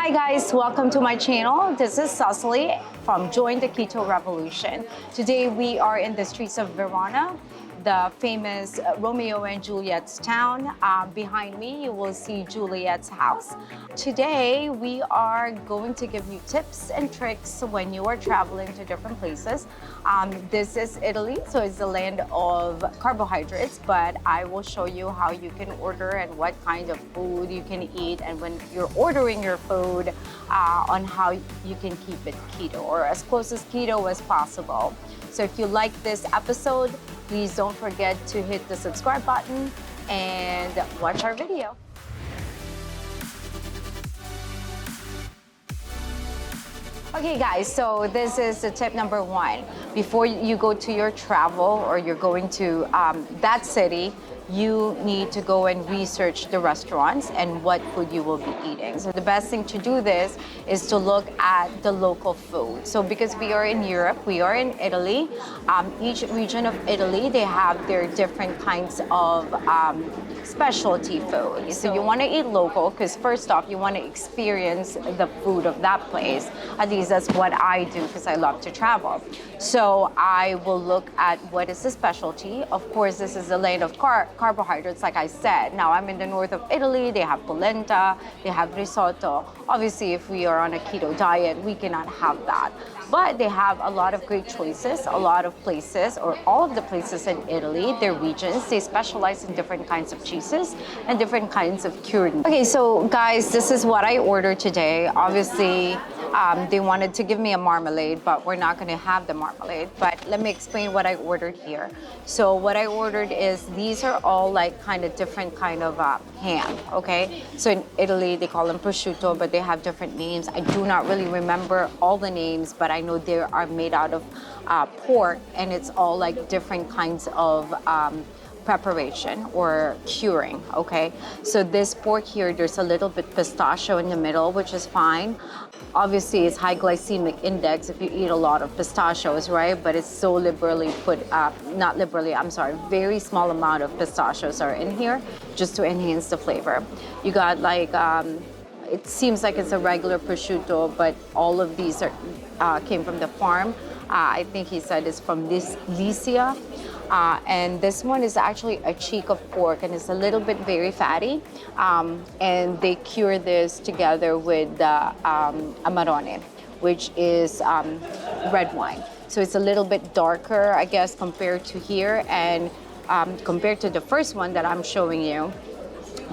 Hi guys, welcome to my channel. This is Cecily from Join the Keto Revolution. Today we are in the streets of Verona, the famous Romeo and Juliet's town. Behind me you will see Juliet's house. Today we are going to give you tips and tricks when you are traveling to different places. This is Italy, so it's the land of carbohydrates, but I will show you how you can order and what kind of food you can eat, and when you're ordering your food, on how you can keep it keto or as close as keto as possible. So if you like this episode, please don't forget to hit the subscribe button and watch our video. Okay guys, so this is the tip number one. Before you go to your travel or you're going to that city, you need to go and research the restaurants and what food you will be eating. So the best thing to do this is to look at the local food. So because we are in Europe, we are in Italy, each region of Italy, they have their different kinds of specialty food. So you want to eat local because first off, you want to experience the food of that place. At least that's what I do because I love to travel. So I will look at what is the specialty. Of course, this is the land of carbohydrates, like I said. Now I'm in the north of Italy. They have polenta, they have risotto. Obviously, if we are on a keto diet, we cannot have that. But they have a lot of great choices, a lot of places, or all of the places in Italy, their regions, they specialize in different kinds of cheeses and different kinds of cured. Okay, so guys, this is what I ordered today. Obviously, they wanted to give me a marmalade, but we're not gonna have the marmalade. But let me explain what I ordered here. So what I ordered is, these are all like kind of different kind of ham, okay? So in Italy, they call them prosciutto, but they have different names. I do not really remember all the names, but I know they are made out of pork, and it's all like different kinds of preparation or curing, okay? So this pork here, there's a little bit pistachio in the middle, which is fine. Obviously, it's high glycemic index if you eat a lot of pistachios, right? But it's so liberally put, not liberally, I'm sorry, very small amount of pistachios are in here just to enhance the flavor. You got like, it seems like it's a regular prosciutto, but all of these are came from the farm. I think he said it's from Lycia. And this one is actually a cheek of pork, and it's a little bit very fatty. And they cure this together with the amarone, which is red wine. So it's a little bit darker, I guess, compared to here, and compared to the first one that I'm showing you.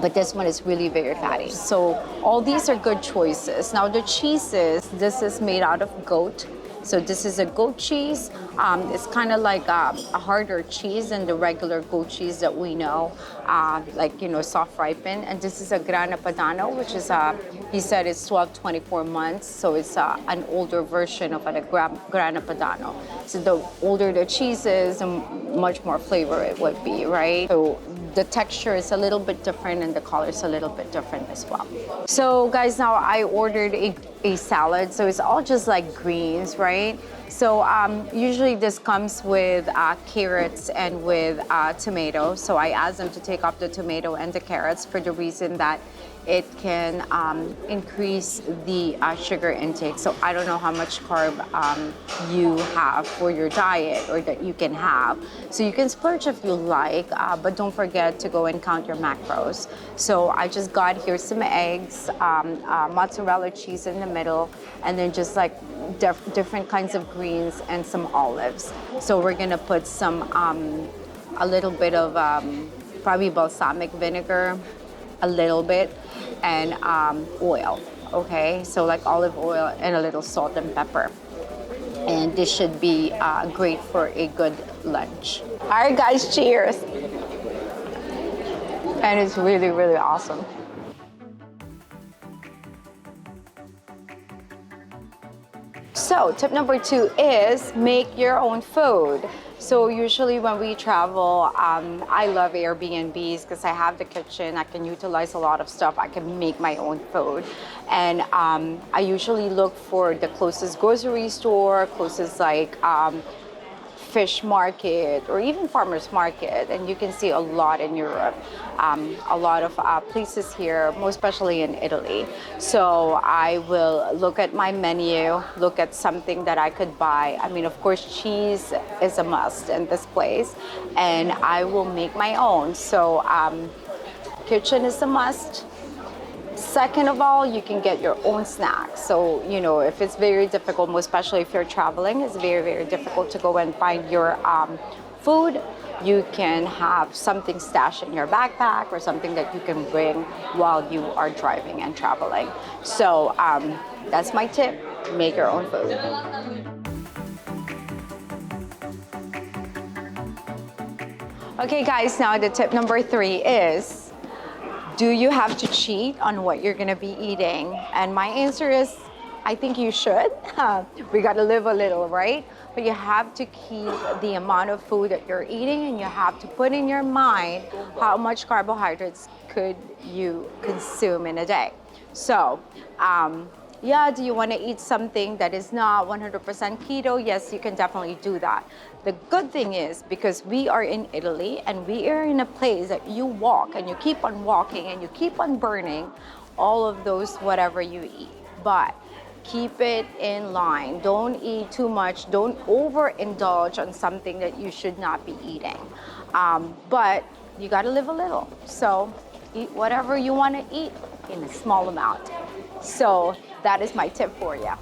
But this one is really very fatty. So all these are good choices. Now the cheeses, this is made out of goat. So this is a goat cheese. It's kind of like a harder cheese than the regular goat cheese that we know, like, you know, soft ripened. And this is a Grana Padano, which is, he said it's 12, 24 months. So it's an older version of a Grana Padano. So the older the cheese is, the much more flavor it would be, right? So the texture is a little bit different and the color is a little bit different as well. So guys, now I ordered a salad. So it's all just like greens, right? So usually this comes with carrots and with tomato. So I asked them to take off the tomato and the carrots for the reason that it can increase the sugar intake. So I don't know how much carb you have for your diet or that you can have. So you can splurge if you like, but don't forget to go and count your macros. So I just got here some eggs, mozzarella cheese in the middle, and then just like different kinds of greens and some olives. So we're gonna put some, a little bit of probably balsamic vinegar, a little bit, and oil, okay? So like olive oil and a little salt and pepper. And this should be great for a good lunch. All right, guys, cheers. And it's really, really awesome. So tip number 2 is make your own food. So usually when we travel, I love Airbnbs because I have the kitchen. I can utilize a lot of stuff. I can make my own food. And I usually look for the closest grocery store, closest like fish market or even farmers market, and you can see a lot in Europe, a lot of places here, most especially in Italy. So I will look at my menu, look at something that I could buy. I mean, of course, cheese is a must in this place, and I will make my own. So kitchen is a must. Second of all, you can get your own snacks. So, you know, if it's very difficult, most especially if you're traveling, it's very, very difficult to go and find your food. You can have something stashed in your backpack or something that you can bring while you are driving and traveling. So that's my tip, make your own food. Okay guys, now the tip number 3 is, do you have to cheat on what you're gonna be eating? And my answer is, I think you should. We gotta live a little, right? But you have to keep the amount of food that you're eating, and you have to put in your mind how much carbohydrates could you consume in a day. So, yeah, do you want to eat something that is not 100% keto? Yes, you can definitely do that. The good thing is, because we are in Italy and we are in a place that you walk and you keep on walking and you keep on burning all of those whatever you eat. But keep it in line. Don't eat too much. Don't overindulge on something that you should not be eating. But you got to live a little. So eat whatever you want to eat in a small amount. So that is my tip for you.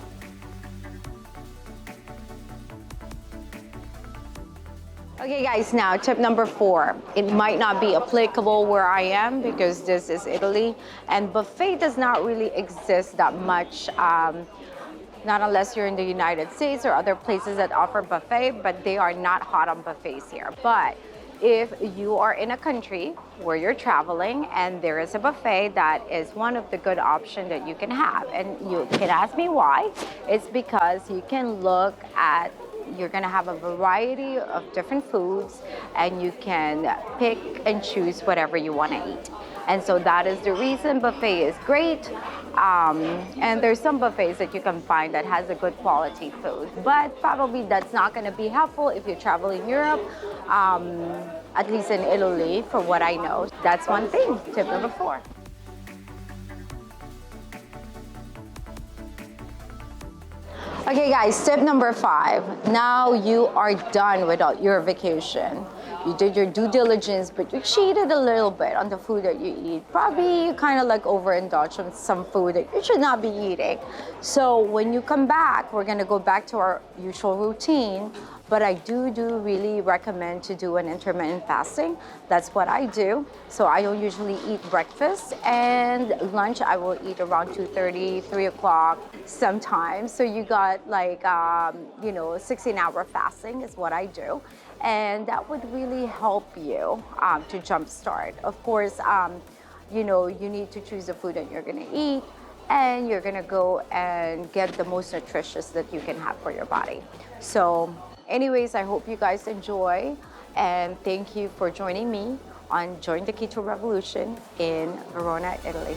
Okay guys, now tip number 4. It might not be applicable where I am because this is Italy, and buffet does not really exist that much, not unless you're in the United States or other places that offer buffet, but they are not hot on buffets here. But if you are in a country where you're traveling and there is a buffet, that is one of the good options that you can have. And you can ask me why. It's because you can look at, you're gonna have a variety of different foods and you can pick and choose whatever you wanna eat. And so that is the reason buffet is great. And there's some buffets that you can find that has a good quality food, but probably that's not going to be helpful if you travel in Europe, at least in Italy, for what I know. That's one thing, tip number 4. Okay guys, tip number 5. Now you are done with your vacation. You did your due diligence, but you cheated a little bit on the food that you eat. Probably you kind of like overindulge on some food that you should not be eating. So when you come back, we're gonna go back to our usual routine, but I do really recommend to do an intermittent fasting. That's what I do. So I don't usually eat breakfast, and lunch I will eat around 2:30, 3 o'clock sometimes. So you got like, 16-hour fasting is what I do. And that would really help you to jumpstart. Of course, you need to choose the food that you're gonna eat, and you're gonna go and get the most nutritious that you can have for your body. So anyways, I hope you guys enjoy, and thank you for joining me on Join the Keto Revolution in Verona, Italy.